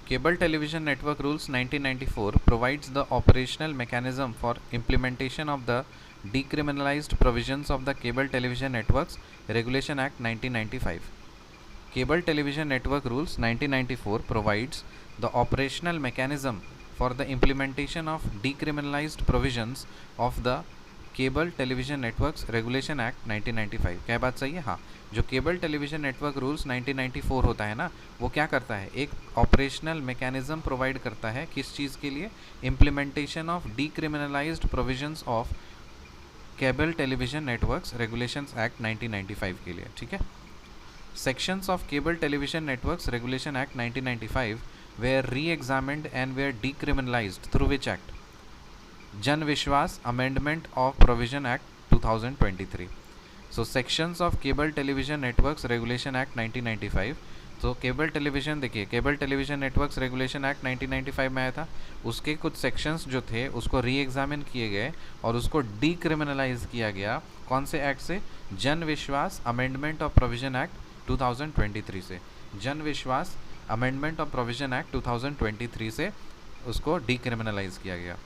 Cable Television Network Rules 1994 provides the operational mechanism for implementation of the decriminalized provisions of the Cable Television Networks Regulation Act 1995. Cable Television Network Rules 1994 provides the operational mechanism for the implementation of decriminalized provisions of the cable television networks regulation act 1995। क्या बात सही है? हाँ, जो cable television network rules 1994 होता है ना, वो क्या करता है, एक ऑपरेशनल मैकेनिज्म प्रोवाइड करता है किस चीज़ के लिए, implementation of decriminalised provisions of cable television networks regulations act 1995 के लिए। ठीक है। Sections of Cable Television Networks Regulation Act 1995 were re-examined and were decriminalized through which act? Jan Vishwas Amendment of Provision Act 2023. So sections of Cable Television Networks Regulation Act 1995. तो cable television देखिए, cable television networks regulation act 1995 में आया था, उसके कुछ sections जो थे उसको री एग्जामिन किए गए और उसको डीक्रिमिनलाइज किया गया। कौन से एक्ट से? जन विश्वास अमेंडमेंट ऑफ प्रोविजन एक्ट 2023 से। जन विश्वास अमेंडमेंट ऑफ प्रोविजन एक्ट 2023 से उसको डीक्रिमिनलाइज किया गया।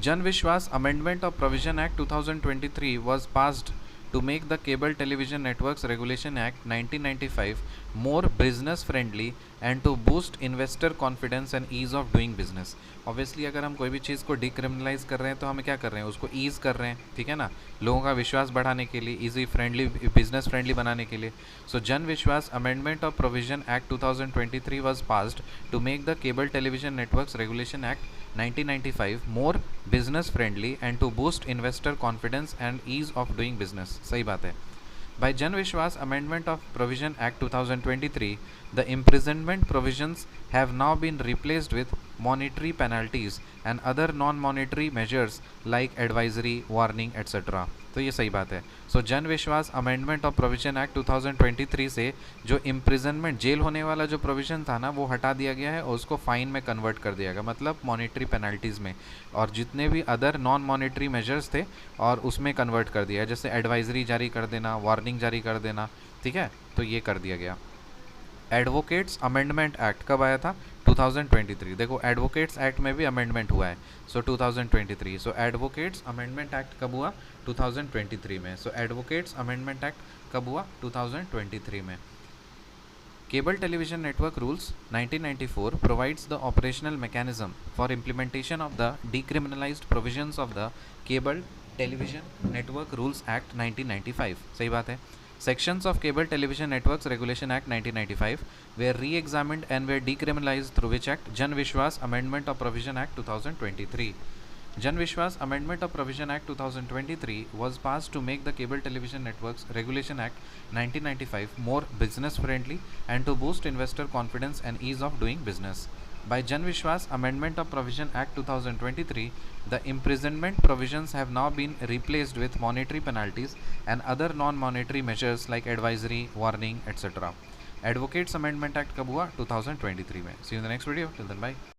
Jan Vishwas Amendment of Provision Act 2023 was passed to make the Cable Television Networks Regulation Act 1995 more business friendly and to boost investor confidence and ease of doing business. Obviously अगर हम कोई भी चीज़ को decriminalise कर रहे हैं तो हमें क्या कर रहे हैं, उसको ईज़ कर रहे हैं, ठीक है ना, लोगों का विश्वास बढ़ाने के लिए, ईजी फ्रेंडली बिजनेस फ्रेंडली बनाने के लिए। सो जन विश्वास amendment of provision act 2023 was passed to make the Cable Television Networks Regulation Act 1995 more business friendly and to boost investor confidence and ease of doing business. सही बात है। By Jan Vishwas Amendment of Provision Act 2023, the imprisonment provisions have now been replaced with monetary penalties and other non-monetary measures like advisory, warning, etc. तो ये सही बात है। सो जन विश्वास अमेंडमेंट ऑफ प्रोविजन एक्ट 2023 से जो इम्प्रिजनमेंट, जेल होने वाला जो प्रोविजन था ना, वो हटा दिया गया है और उसको फाइन में कन्वर्ट कर दिया गया, मतलब मॉनेटरी पेनल्टीज़ में, और जितने भी अदर नॉन मॉनेटरी मेजर्स थे और उसमें कन्वर्ट कर दिया, जैसे एडवाइजरी जारी कर देना, वार्निंग जारी कर देना, ठीक है, तो ये कर दिया गया। एडवोकेट्स अमेंडमेंट एक्ट कब आया था? 2023। देखो एडवोकेट्स एक्ट में भी अमेंडमेंट हुआ है, सो 2023। सो एडवोकेट्स अमेंडमेंट एक्ट कब हुआ? 2023 में। सो एडवोकेट्स अमेंडमेंट एक्ट कब हुआ? 2023 में। Cable Television Network Rules 1994 provides the operational mechanism for implementation of the decriminalized provisions of the Cable Television Network Rules Act 1995. सही बात है। Sections of Cable Television Networks Regulation Act 1995 were re-examined and were decriminalized through which act? Jan Vishwas Amendment of Provision Act 2023. Jan Vishwas Amendment of Provision Act 2023 was passed to make the Cable Television Networks Regulation Act 1995 more business friendly and to boost investor confidence and ease of doing business. By Jan Vishwas Amendment of Provision Act 2023, the imprisonment provisions have now been replaced with monetary penalties and other non-monetary measures like advisory, warning, etc. Advocates Amendment Act कब हुआ? 2023 में। See you in the next video. Till then, bye.